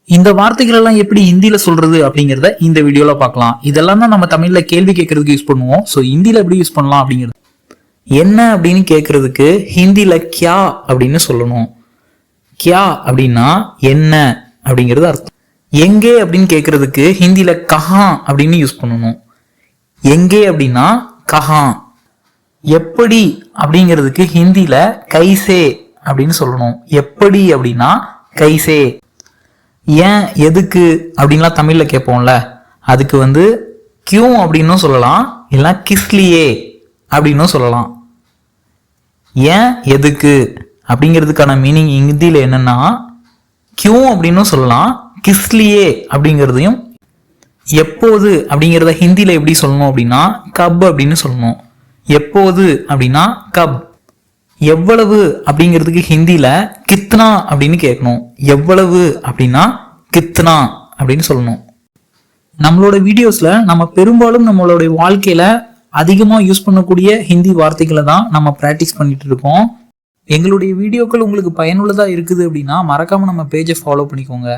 இந்த வார்த்தைகள் எல்லாம் எப்படி ஹிந்தியில சொல்றது அப்படிங்கறத இந்த வீடியோல பார்க்கலாம். இதெல்லாம் தான் நம்ம தமிழ்ல கேள்வி கேட்கறதுக்கு யூஸ் பண்ணுவோம். சோ ஹிந்தியில எப்படி யூஸ் பண்ணலாம் அப்படிங்கிறது. என்ன அப்படின்னு கேட்கறதுக்கு ஹிந்தியில கியா அப்படின்னு சொல்லணும். கியா அப்படின்னா என்ன அப்படிங்கிறது அர்த்தம். எங்கே அப்படின்னு கேட்கறதுக்கு ஹிந்தியில கஹா அப்படின்னு யூஸ் பண்ணணும். எங்கே அப்படின்னா கஹா. எப்படி அப்படிங்கிறதுக்கு ஹிந்தியில கைசே அப்படின்னு சொல்லணும். எப்படி அப்படின்னா கைசே. ஏன் எதுக்கு அப்படின்லாம் தமிழ்ல கேட்போம்ல, அதுக்கு கியூ அப்படின்னும் சொல்லலாம், இல்ல கிஸ்லியே அப்படின்னும் சொல்லலாம். ஏன் எதுக்கு அப்படிங்கிறதுக்கான மீனிங் ஹிந்தியில என்னன்னா கியூ அப்படின்னும் சொல்லலாம், கிஸ்லியே அப்படிங்கிறதையும். எப்போது அப்படிங்கிறத ஹிந்தியில எப்படி சொல்லணும் அப்படின்னா கப் அப்படின்னு சொல்லணும். எப்போது அப்படின்னா கப். எவ்வளவு அப்படிங்கிறதுக்கு ஹிந்தியில கித்னா அப்படின்னு கேட்கணும். எவ்வளவு அப்படின்னா கித்னா அப்படின்னு சொல்லணும். நம்மளோட வீடியோஸ்ல நம்ம பெரும்பாலும் நம்மளுடைய வாழ்க்கையில அதிகமா யூஸ் பண்ணக்கூடிய ஹிந்தி வார்த்தைகளை தான் நம்ம பிராக்டிஸ் பண்ணிட்டு இருக்கோம். எங்களுடைய வீடியோக்கள் உங்களுக்கு பயனுள்ளதா இருக்குது அப்படின்னா மறக்காம நம்ம பேஜை ஃபாலோ பண்ணிக்கோங்க.